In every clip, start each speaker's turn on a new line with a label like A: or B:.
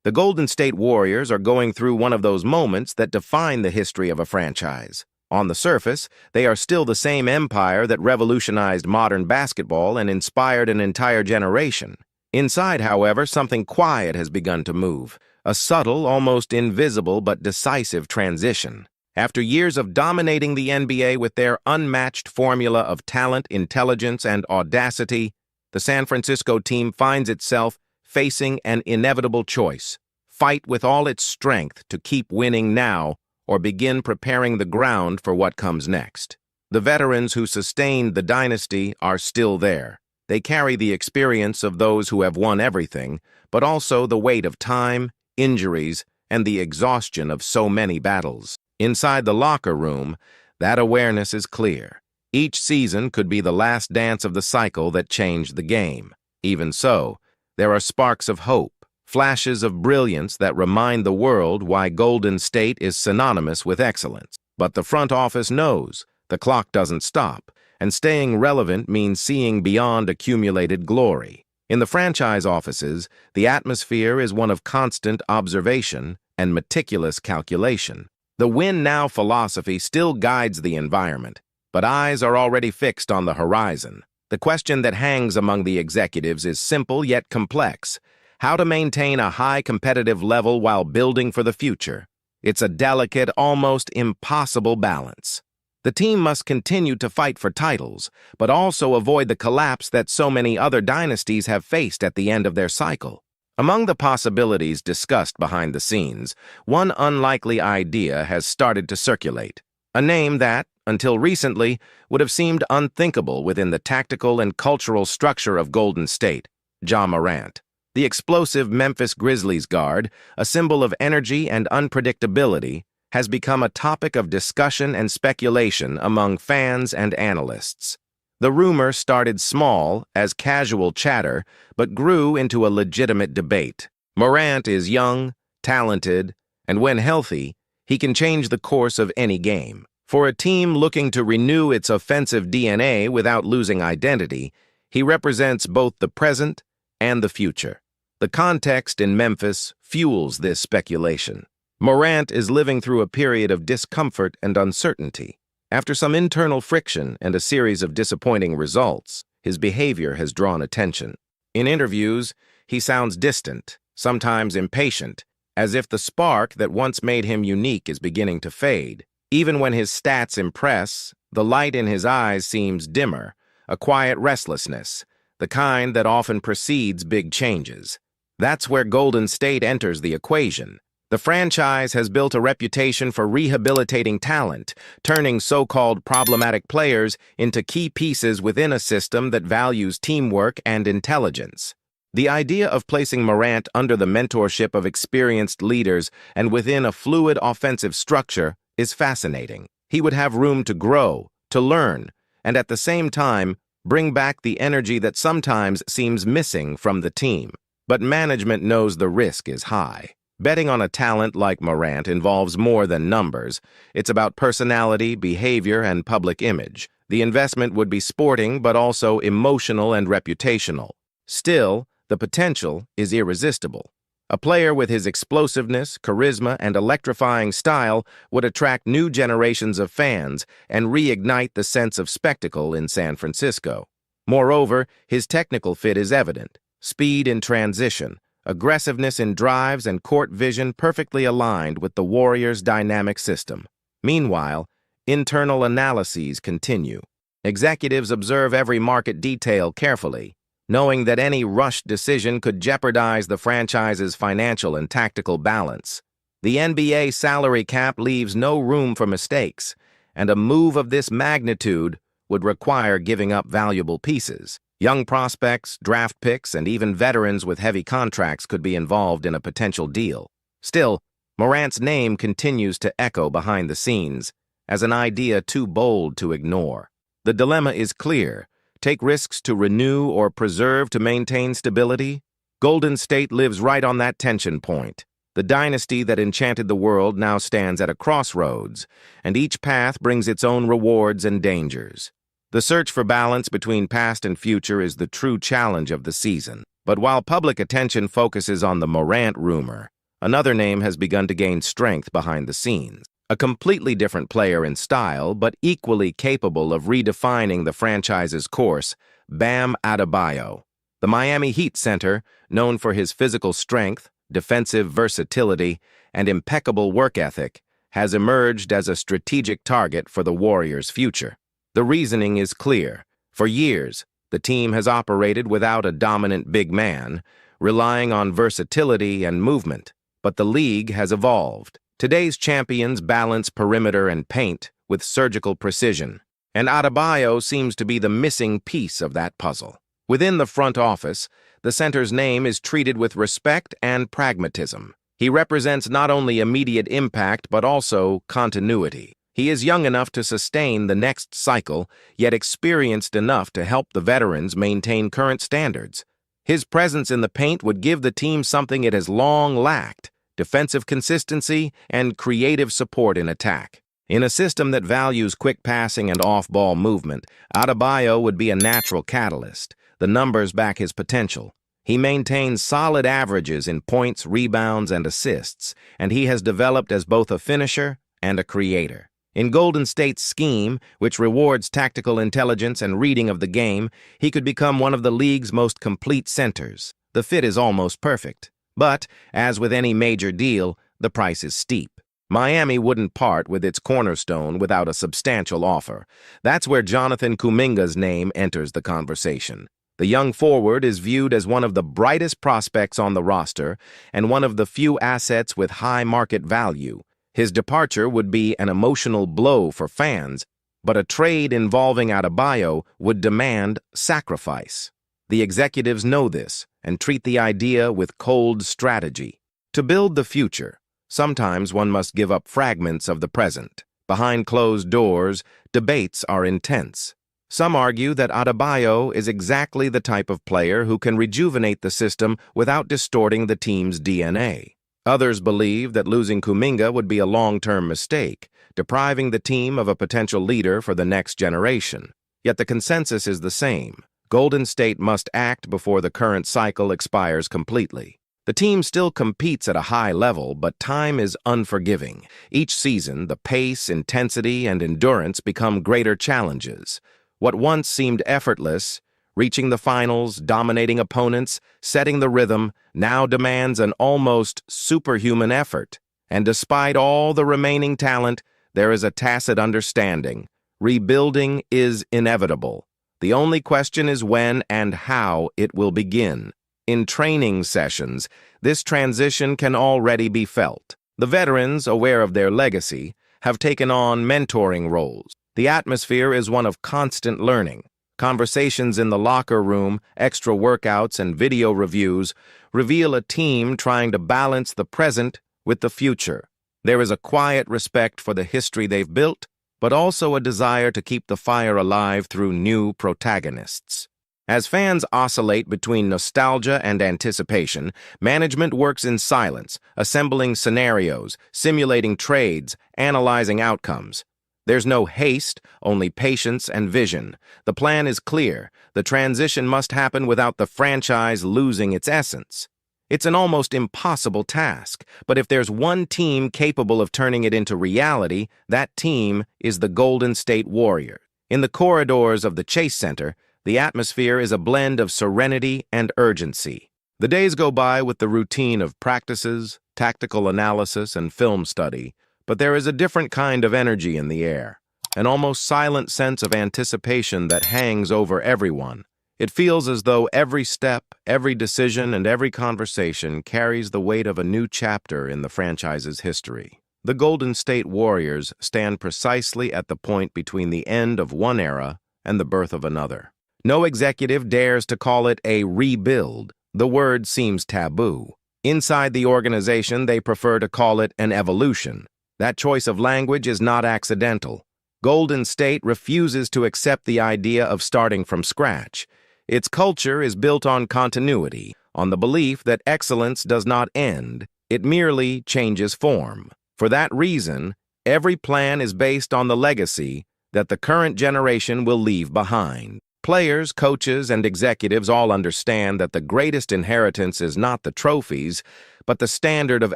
A: The Golden State Warriors are going through one of those moments that define the history of a franchise. On the surface, they are still the same empire that revolutionized modern basketball and inspired an entire generation. Inside, however, something quiet has begun to move, a subtle, almost invisible but decisive transition. After years of dominating the NBA with their unmatched formula of talent, intelligence, and audacity, the San Francisco team finds itself facing an inevitable choice: fight with all its strength to keep winning now or begin preparing the ground for what comes next. The veterans who sustained the dynasty are still there. They carry the experience of those who have won everything, but also the weight of time, injuries, and the exhaustion of so many battles. Inside the locker room, that awareness is clear. Each season could be the last dance of the cycle that changed the game. Even so, there are sparks of hope, flashes of brilliance that remind the world why Golden State is synonymous with excellence. But the front office knows the clock doesn't stop, and staying relevant means seeing beyond accumulated glory. In the franchise offices, the atmosphere is one of constant observation and meticulous calculation. The win-now philosophy still guides the environment, but eyes are already fixed on the horizon. The question that hangs among the executives is simple yet complex: how to maintain a high competitive level while building for the future. It's a delicate, almost impossible balance. The team must continue to fight for titles, but also avoid the collapse that so many other dynasties have faced at the end of their cycle. Among the possibilities discussed behind the scenes, one unlikely idea has started to circulate. A name that, until recently, would have seemed unthinkable within the tactical and cultural structure of Golden State: Ja Morant. The explosive Memphis Grizzlies guard, a symbol of energy and unpredictability, has become a topic of discussion and speculation among fans and analysts. The rumor started small as casual chatter, but grew into a legitimate debate. Morant is young, talented, and when healthy, he can change the course of any game. For a team looking to renew its offensive DNA without losing identity, he represents both the present and the future. The context in Memphis fuels this speculation. Morant is living through a period of discomfort and uncertainty. After some internal friction and a series of disappointing results, his behavior has drawn attention. In interviews, he sounds distant, sometimes impatient, as if the spark that once made him unique is beginning to fade. Even when his stats impress, the light in his eyes seems dimmer, a quiet restlessness, the kind that often precedes big changes. That's where Golden State enters the equation. The franchise has built a reputation for rehabilitating talent, turning so-called problematic players into key pieces within a system that values teamwork and intelligence. The idea of placing Morant under the mentorship of experienced leaders and within a fluid offensive structure is fascinating. He would have room to grow, to learn, and at the same time, bring back the energy that sometimes seems missing from the team. But management knows the risk is high. Betting on a talent like Morant involves more than numbers. It's about personality, behavior, and public image. The investment would be sporting, but also emotional and reputational. Still, the potential is irresistible. A player with his explosiveness, charisma, and electrifying style would attract new generations of fans and reignite the sense of spectacle in San Francisco. Moreover, his technical fit is evident. Speed in transition, aggressiveness in drives, and court vision perfectly aligned with the Warriors' dynamic system. Meanwhile, internal analyses continue. Executives observe every market detail carefully, knowing that any rushed decision could jeopardize the franchise's financial and tactical balance. The NBA salary cap leaves no room for mistakes, and a move of this magnitude would require giving up valuable pieces. Young prospects, draft picks, and even veterans with heavy contracts could be involved in a potential deal. Still, Morant's name continues to echo behind the scenes as an idea too bold to ignore. The dilemma is clear: take risks to renew or preserve to maintain stability? Golden State lives right on that tension point. The dynasty that enchanted the world now stands at a crossroads, and each path brings its own rewards and dangers. The search for balance between past and future is the true challenge of the season. But while public attention focuses on the Morant rumor, Another name has begun to gain strength behind the scenes. A completely different player in style, but equally capable of redefining the franchise's course, Bam Adebayo. The Miami Heat center, known for his physical strength, defensive versatility, and impeccable work ethic, has emerged as a strategic target for the Warriors' future. The reasoning is clear. For years, the team has operated without a dominant big man, relying on versatility and movement. But the league has evolved. Today's champions balance perimeter and paint with surgical precision, and Adebayo seems to be the missing piece of that puzzle. Within the front office, the center's name is treated with respect and pragmatism. He represents not only immediate impact but also continuity. He is young enough to sustain the next cycle, yet experienced enough to help the veterans maintain current standards. His presence in the paint would give the team something it has long lacked: defensive consistency and creative support in attack. In a system that values quick passing and off-ball movement, Adebayo would be a natural catalyst. The numbers back his potential. He maintains solid averages in points, rebounds, and assists, and he has developed as both a finisher and a creator. In Golden State's scheme, which rewards tactical intelligence and reading of the game, he could become one of the league's most complete centers. The fit is almost perfect. But, as with any major deal, the price is steep. Miami wouldn't part with its cornerstone without a substantial offer. That's where Jonathan Kuminga's name enters the conversation. The young forward is viewed as one of the brightest prospects on the roster and one of the few assets with high market value. His departure would be an emotional blow for fans, but a trade involving Adebayo would demand sacrifice. The executives know this and treat the idea with cold strategy. To build the future, sometimes one must give up fragments of the present. Behind closed doors, debates are intense. Some argue that Adebayo is exactly the type of player who can rejuvenate the system without distorting the team's DNA. Others believe that losing Kuminga would be a long-term mistake, depriving the team of a potential leader for the next generation. Yet the consensus is the same. Golden State must act before the current cycle expires completely. The team still competes at a high level, but time is unforgiving. Each season, the pace, intensity, and endurance become greater challenges. What once seemed effortless, reaching the finals, dominating opponents, setting the rhythm, now demands an almost superhuman effort. And despite all the remaining talent, there is a tacit understanding. Rebuilding is inevitable. The only question is when and how it will begin. In training sessions, this transition can already be felt. The veterans, aware of their legacy, have taken on mentoring roles. The atmosphere is one of constant learning. Conversations in the locker room, extra workouts, and video reviews reveal a team trying to balance the present with the future. There is a quiet respect for the history they've built, but also a desire to keep the fire alive through new protagonists. As fans oscillate between nostalgia and anticipation, management works in silence, assembling scenarios, simulating trades, analyzing outcomes. There's no haste, only patience and vision. The plan is clear. The transition must happen without the franchise losing its essence. It's an almost impossible task, but if there's one team capable of turning it into reality, that team is the Golden State Warriors. In the corridors of the Chase Center, the atmosphere is a blend of serenity and urgency. The days go by with the routine of practices, tactical analysis, and film study, but there is a different kind of energy in the air, an almost silent sense of anticipation that hangs over everyone. It feels as though every step, every decision, and every conversation carries the weight of a new chapter in the franchise's history. The Golden State Warriors stand precisely at the point between the end of one era and the birth of another. No executive dares to call it a rebuild. The word seems taboo. Inside the organization, they prefer to call it an evolution. That choice of language is not accidental. Golden State refuses to accept the idea of starting from scratch. Its culture is built on continuity, on the belief that excellence does not end, it merely changes form. For that reason, every plan is based on the legacy that the current generation will leave behind. Players, coaches, and executives all understand that the greatest inheritance is not the trophies, but the standard of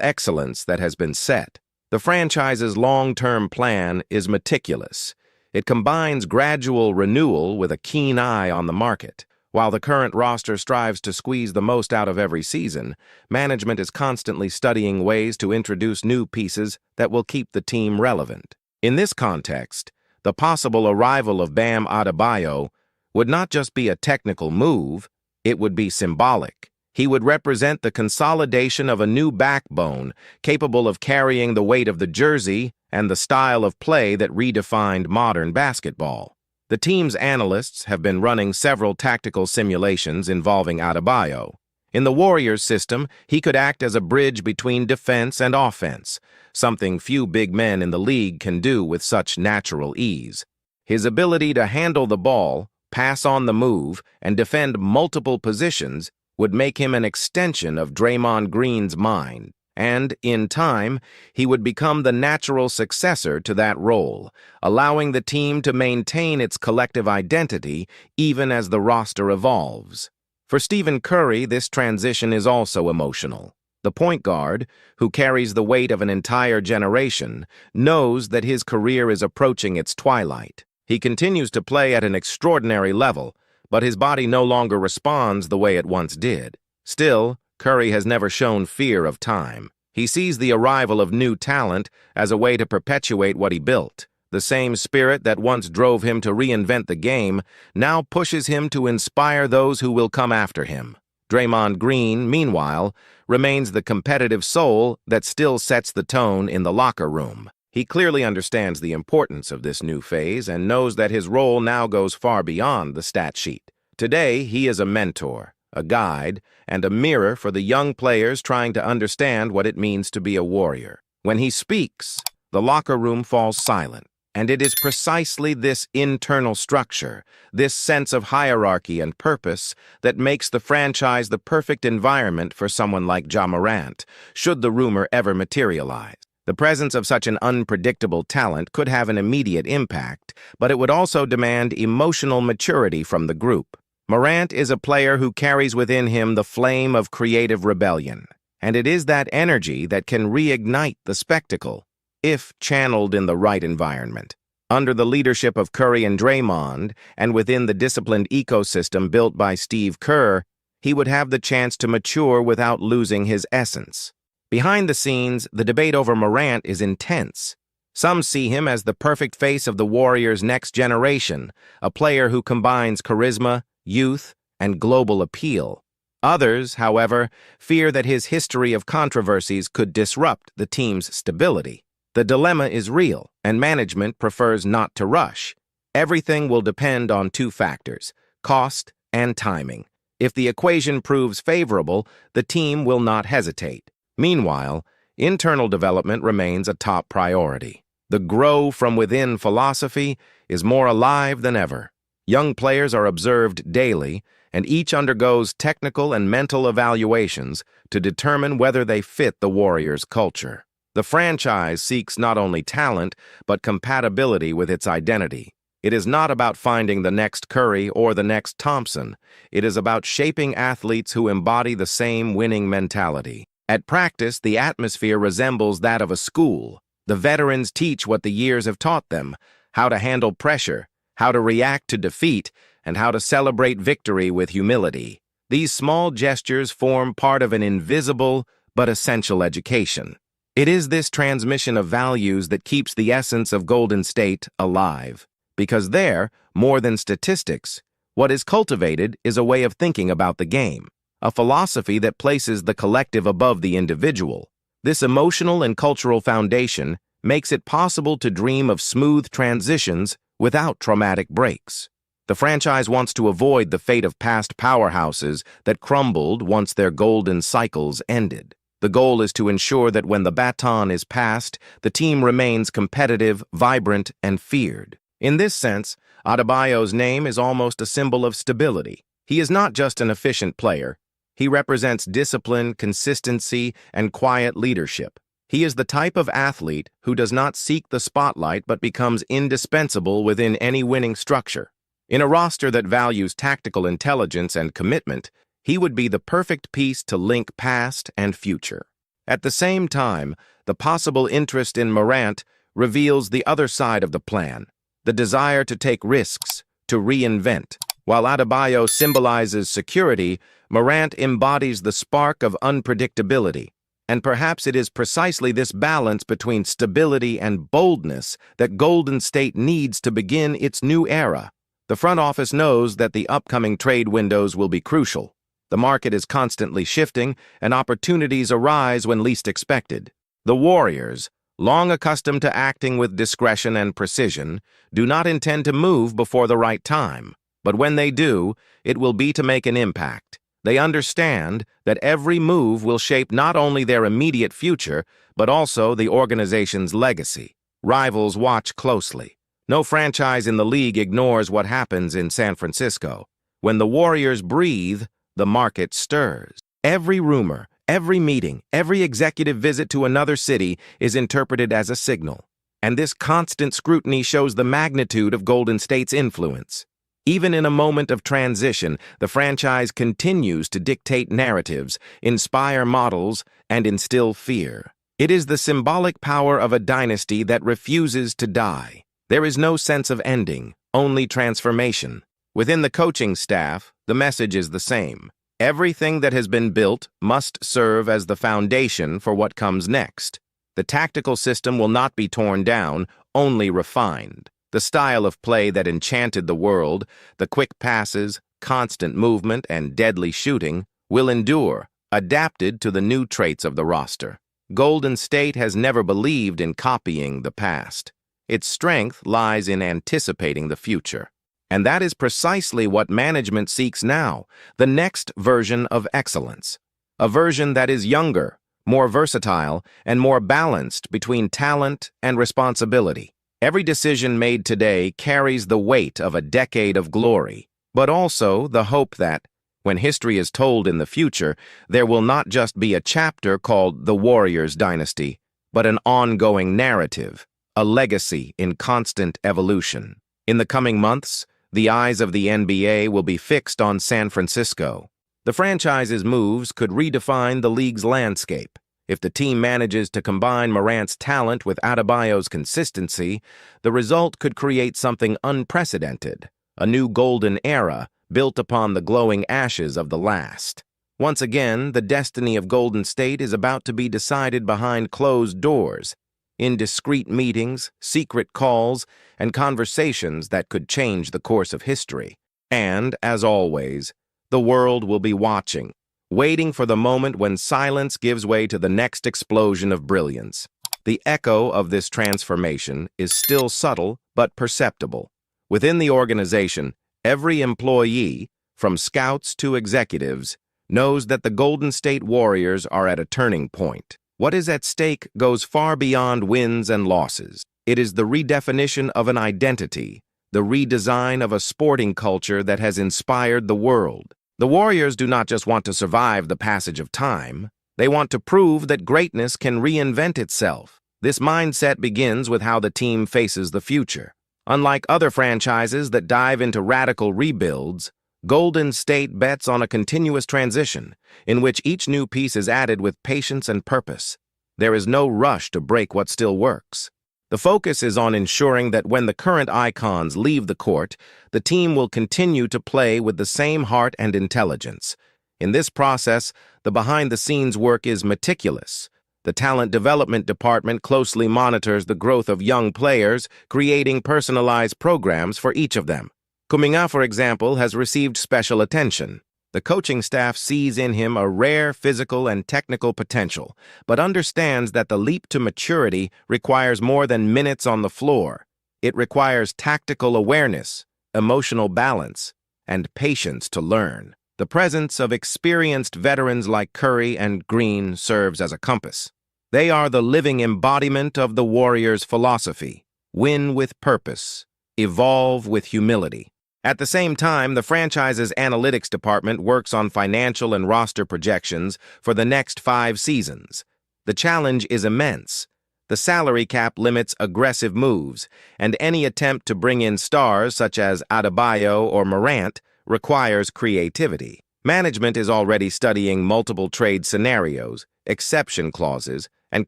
A: excellence that has been set. The franchise's long-term plan is meticulous. It combines gradual renewal with a keen eye on the market. While the current roster strives to squeeze the most out of every season, management is constantly studying ways to introduce new pieces that will keep the team relevant. In this context, the possible arrival of Bam Adebayo would not just be a technical move, it would be symbolic. He would represent the consolidation of a new backbone capable of carrying the weight of the jersey and the style of play that redefined modern basketball. The team's analysts have been running several tactical simulations involving Adebayo. In the Warriors system, he could act as a bridge between defense and offense, something few big men in the league can do with such natural ease. His ability to handle the ball, pass on the move, and defend multiple positions would make him an extension of Draymond Green's mind. And, in time, he would become the natural successor to that role, allowing the team to maintain its collective identity even as the roster evolves. For Stephen Curry, this transition is also emotional. The point guard, who carries the weight of an entire generation, knows that his career is approaching its twilight. He continues to play at an extraordinary level, but his body no longer responds the way it once did. Still, Curry has never shown fear of time. He sees the arrival of new talent as a way to perpetuate what he built. The same spirit that once drove him to reinvent the game now pushes him to inspire those who will come after him. Draymond Green, meanwhile, remains the competitive soul that still sets the tone in the locker room. He clearly understands the importance of this new phase and knows that his role now goes far beyond the stat sheet. Today, he is a mentor, a guide, and a mirror for the young players trying to understand what it means to be a warrior. When he speaks, the locker room falls silent, and it is precisely this internal structure, this sense of hierarchy and purpose, that makes the franchise the perfect environment for someone like Ja Morant, should the rumor ever materialize. The presence of such an unpredictable talent could have an immediate impact, but it would also demand emotional maturity from the group. Morant is a player who carries within him the flame of creative rebellion, and it is that energy that can reignite the spectacle, if channeled in the right environment. Under the leadership of Curry and Draymond, and within the disciplined ecosystem built by Steve Kerr, he would have the chance to mature without losing his essence. Behind the scenes, the debate over Morant is intense. Some see him as the perfect face of the Warriors' next generation, a player who combines charisma, youth, and global appeal. Others, however, fear that his history of controversies could disrupt the team's stability. The dilemma is real, and management prefers not to rush. Everything will depend on two factors: cost and timing. If the equation proves favorable, the team will not hesitate. Meanwhile, internal development remains a top priority. The grow-from-within philosophy is more alive than ever. Young players are observed daily, and each undergoes technical and mental evaluations to determine whether they fit the Warriors' culture. The franchise seeks not only talent, but compatibility with its identity. It is not about finding the next Curry or the next Thompson. It is about shaping athletes who embody the same winning mentality. At practice, the atmosphere resembles that of a school. The veterans teach what the years have taught them: how to handle pressure, how to react to defeat, and how to celebrate victory with humility. These small gestures form part of an invisible but essential education. It is this transmission of values that keeps the essence of Golden State alive. Because there, more than statistics, what is cultivated is a way of thinking about the game, a philosophy that places the collective above the individual. This emotional and cultural foundation makes it possible to dream of smooth transitions without traumatic breaks. The franchise wants to avoid the fate of past powerhouses that crumbled once their golden cycles ended. The goal is to ensure that when the baton is passed, the team remains competitive, vibrant, and feared. In this sense, Adebayo's name is almost a symbol of stability. He is not just an efficient player. He represents discipline, consistency, and quiet leadership. He is the type of athlete who does not seek the spotlight but becomes indispensable within any winning structure. In a roster that values tactical intelligence and commitment, he would be the perfect piece to link past and future. At the same time, the possible interest in Morant reveals the other side of the plan, the desire to take risks, to reinvent. While Adebayo symbolizes security, Morant embodies the spark of unpredictability. And perhaps it is precisely this balance between stability and boldness that Golden State needs to begin its new era. The front office knows that the upcoming trade windows will be crucial. The market is constantly shifting, and opportunities arise when least expected. The Warriors, long accustomed to acting with discretion and precision, do not intend to move before the right time. But when they do, it will be to make an impact. They understand that every move will shape not only their immediate future, but also the organization's legacy. Rivals watch closely. No franchise in the league ignores what happens in San Francisco. When the Warriors breathe, the market stirs. Every rumor, every meeting, every executive visit to another city is interpreted as a signal. And this constant scrutiny shows the magnitude of Golden State's influence. Even in a moment of transition, the franchise continues to dictate narratives, inspire models, and instill fear. It is the symbolic power of a dynasty that refuses to die. There is no sense of ending, only transformation. Within the coaching staff, the message is the same. Everything that has been built must serve as the foundation for what comes next. The tactical system will not be torn down, only refined. The style of play that enchanted the world, the quick passes, constant movement, and deadly shooting, will endure, adapted to the new traits of the roster. Golden State has never believed in copying the past. Its strength lies in anticipating the future. And that is precisely what management seeks now, the next version of excellence. A version that is younger, more versatile, and more balanced between talent and responsibility. Every decision made today carries the weight of a decade of glory, but also the hope that, when history is told in the future, there will not just be a chapter called the Warriors dynasty, but an ongoing narrative, a legacy in constant evolution. In the coming months, the eyes of the NBA will be fixed on San Francisco. The franchise's moves could redefine the league's landscape. If the team manages to combine Morant's talent with Adebayo's consistency, the result could create something unprecedented, a new golden era built upon the glowing ashes of the last. Once again, the destiny of Golden State is about to be decided behind closed doors, in discreet meetings, secret calls, and conversations that could change the course of history. And, as always, the world will be watching, waiting for the moment when silence gives way to the next explosion of brilliance. The echo of this transformation is still subtle but perceptible. Within the organization, every employee, from scouts to executives, knows that the Golden State Warriors are at a turning point. What is at stake goes far beyond wins and losses. It is the redefinition of an identity, the redesign of a sporting culture that has inspired the world. The Warriors do not just want to survive the passage of time. They want to prove that greatness can reinvent itself. This mindset begins with how the team faces the future. Unlike other franchises that dive into radical rebuilds, Golden State bets on a continuous transition, in which each new piece is added with patience and purpose. There is no rush to break what still works. The focus is on ensuring that when the current icons leave the court, the team will continue to play with the same heart and intelligence. In this process, the behind-the-scenes work is meticulous. The talent development department closely monitors the growth of young players, creating personalized programs for each of them. Kuminga, for example, has received special attention. The coaching staff sees in him a rare physical and technical potential, but understands that the leap to maturity requires more than minutes on the floor. It requires tactical awareness, emotional balance, and patience to learn. The presence of experienced veterans like Curry and Green serves as a compass. They are the living embodiment of the Warriors' philosophy: win with purpose, evolve with humility. At the same time, the franchise's analytics department works on financial and roster projections for the next 5 seasons. The challenge is immense. The salary cap limits aggressive moves, and any attempt to bring in stars such as Adebayo or Morant requires creativity. Management is already studying multiple trade scenarios, exception clauses, and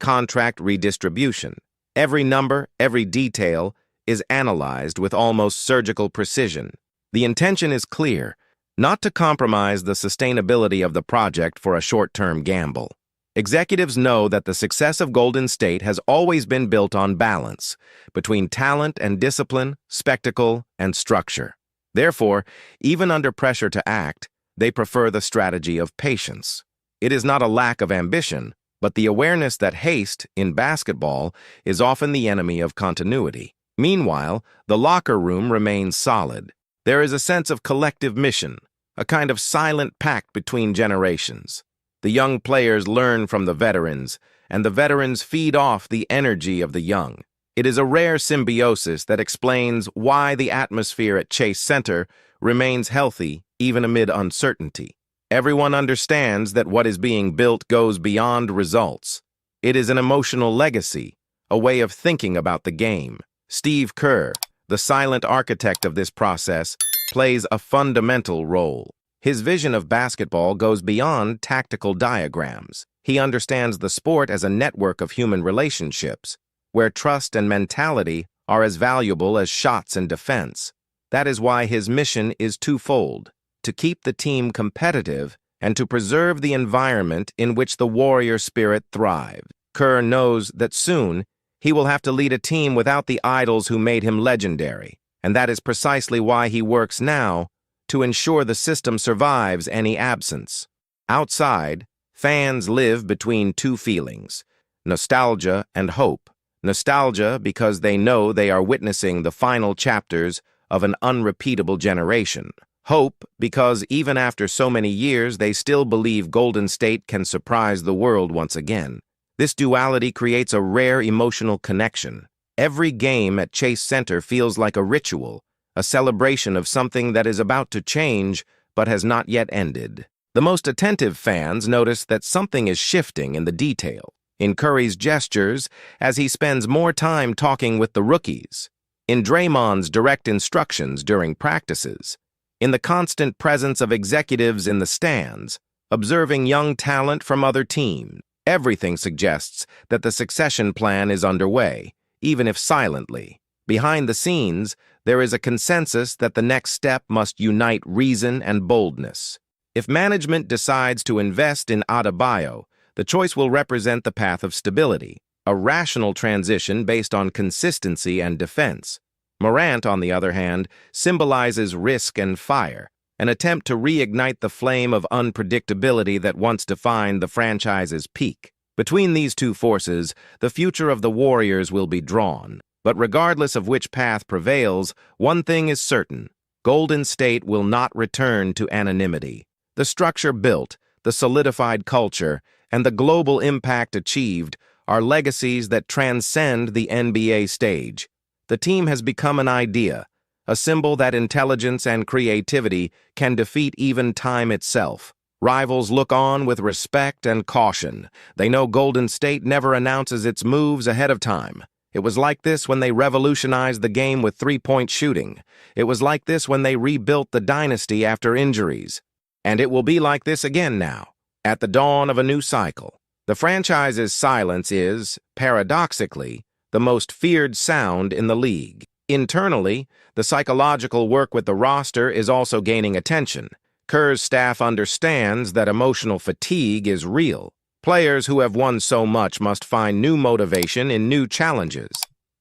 A: contract redistribution. Every number, every detail is analyzed with almost surgical precision. The intention is clear, not to compromise the sustainability of the project for a short-term gamble. Executives know that the success of Golden State has always been built on balance between talent and discipline, spectacle and structure. Therefore, even under pressure to act, they prefer the strategy of patience. It is not a lack of ambition, but the awareness that haste in basketball is often the enemy of continuity. Meanwhile, the locker room remains solid. There is a sense of collective mission, a kind of silent pact between generations. The young players learn from the veterans, and the veterans feed off the energy of the young. It is a rare symbiosis that explains why the atmosphere at Chase Center remains healthy even amid uncertainty. Everyone understands that what is being built goes beyond results. It is an emotional legacy, a way of thinking about the game. Steve Kerr, the silent architect of this process, plays a fundamental role. His vision of basketball goes beyond tactical diagrams. He understands the sport as a network of human relationships, where trust and mentality are as valuable as shots and defense. That is why his mission is twofold: to keep the team competitive and to preserve the environment in which the warrior spirit thrived. Kerr knows that soon he will have to lead a team without the idols who made him legendary, and that is precisely why he works now to ensure the system survives any absence. Outside, fans live between two feelings: nostalgia and hope. Nostalgia because they know they are witnessing the final chapters of an unrepeatable generation. Hope because even after so many years, they still believe Golden State can surprise the world once again. This duality creates a rare emotional connection. Every game at Chase Center feels like a ritual, a celebration of something that is about to change but has not yet ended. The most attentive fans notice that something is shifting in the detail, in Curry's gestures as he spends more time talking with the rookies, in Draymond's direct instructions during practices, in the constant presence of executives in the stands, observing young talent from other teams. Everything suggests that the succession plan is underway, even if silently. Behind the scenes, there is a consensus that the next step must unite reason and boldness. If management decides to invest in Adebayo, the choice will represent the path of stability, a rational transition based on consistency and defense. Morant, on the other hand, symbolizes risk and fire, an attempt to reignite the flame of unpredictability that once defined the franchise's peak. Between these two forces, the future of the Warriors will be drawn. But regardless of which path prevails, one thing is certain: Golden State will not return to anonymity. The structure built, the solidified culture, and the global impact achieved are legacies that transcend the NBA stage. The team has become an idea, a symbol that intelligence and creativity can defeat even time itself. Rivals look on with respect and caution. They know Golden State never announces its moves ahead of time. It was like this when they revolutionized the game with three-point shooting. It was like this when they rebuilt the dynasty after injuries. And it will be like this again now, at the dawn of a new cycle. The franchise's silence is, paradoxically, the most feared sound in the league. Internally, the psychological work with the roster is also gaining attention. Kerr's staff understands that emotional fatigue is real. Players who have won so much must find new motivation in new challenges.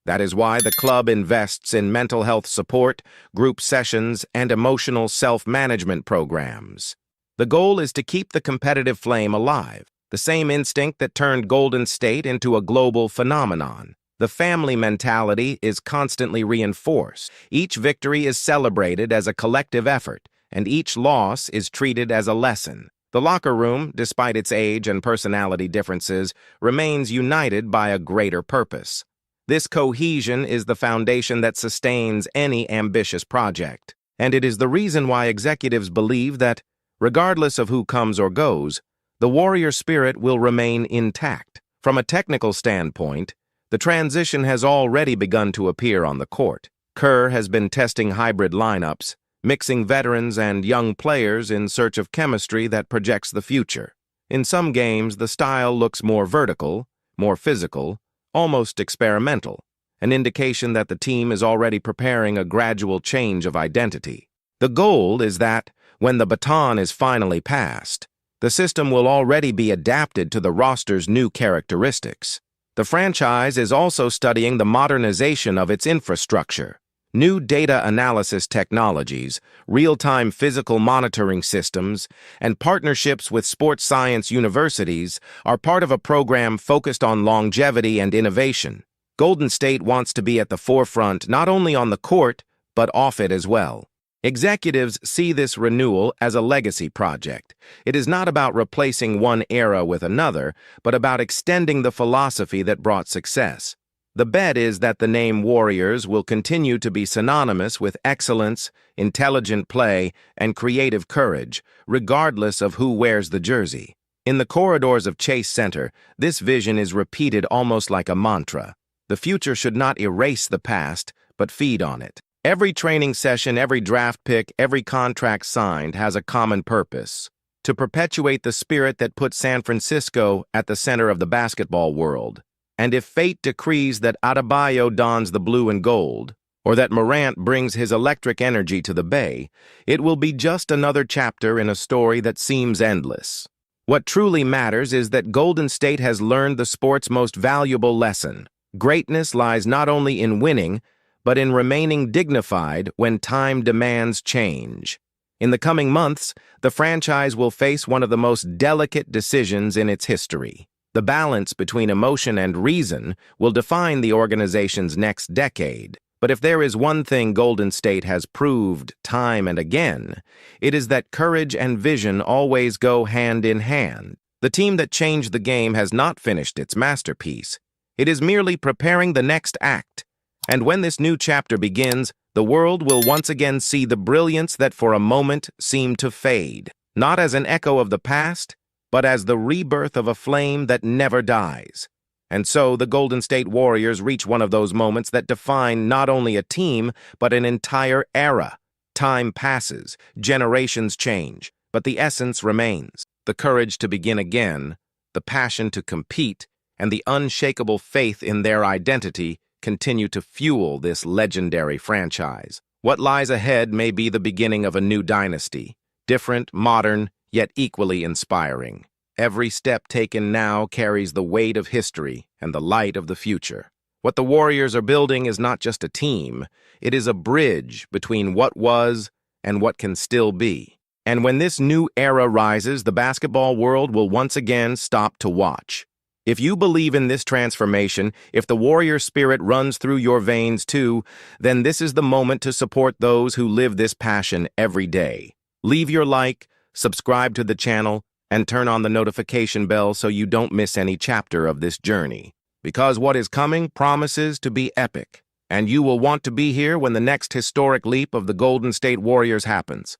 A: That is why the club invests in mental health support, group sessions, and emotional self-management programs. The goal is to keep the competitive flame alive, the same instinct that turned Golden State into a global phenomenon. The family mentality is constantly reinforced. Each victory is celebrated as a collective effort, and each loss is treated as a lesson. The locker room, despite its age and personality differences, remains united by a greater purpose. This cohesion is the foundation that sustains any ambitious project, and it is the reason why executives believe that, regardless of who comes or goes, the warrior spirit will remain intact. From a technical standpoint, the transition has already begun to appear on the court. Kerr has been testing hybrid lineups, mixing veterans and young players in search of chemistry that projects the future. In some games, the style looks more vertical, more physical, almost experimental, an indication that the team is already preparing a gradual change of identity. The goal is that, when the baton is finally passed, the system will already be adapted to the roster's new characteristics. The franchise is also studying the modernization of its infrastructure. New data analysis technologies, real-time physical monitoring systems, and partnerships with sports science universities are part of a program focused on longevity and innovation. Golden State wants to be at the forefront not only on the court, but off it as well. Executives see this renewal as a legacy project. It is not about replacing one era with another, but about extending the philosophy that brought success. The bet is that the name Warriors will continue to be synonymous with excellence, intelligent play, and creative courage, regardless of who wears the jersey. In the corridors of Chase Center, this vision is repeated almost like a mantra. The future should not erase the past, but feed on it. Every training session, every draft pick, every contract signed has a common purpose: to perpetuate the spirit that put San Francisco at the center of the basketball world. And if fate decrees that Adebayo dons the blue and gold, or that Morant brings his electric energy to the Bay, it will be just another chapter in a story that seems endless. What truly matters is that Golden State has learned the sport's most valuable lesson. Greatness lies not only in winning, but in remaining dignified when time demands change. In the coming months, the franchise will face one of the most delicate decisions in its history. The balance between emotion and reason will define the organization's next decade. But if there is one thing Golden State has proved time and again, it is that courage and vision always go hand in hand. The team that changed the game has not finished its masterpiece. It is merely preparing the next act. And when this new chapter begins, the world will once again see the brilliance that for a moment seemed to fade, not as an echo of the past, but as the rebirth of a flame that never dies. And so the Golden State Warriors reach one of those moments that define not only a team, but an entire era. Time passes, generations change, but the essence remains. The courage to begin again, the passion to compete, and the unshakable faith in their identity continue to fuel this legendary franchise. What lies ahead may be the beginning of a new dynasty, different, modern, yet equally inspiring. Every step taken now carries the weight of history and the light of the future. What the Warriors are building is not just a team, it is a bridge between what was and what can still be. And when this new era rises, the basketball world will once again stop to watch. If you believe in this transformation, if the warrior spirit runs through your veins too, then this is the moment to support those who live this passion every day. Leave your like, subscribe to the channel, and turn on the notification bell so you don't miss any chapter of this journey. Because what is coming promises to be epic, and you will want to be here when the next historic leap of the Golden State Warriors happens.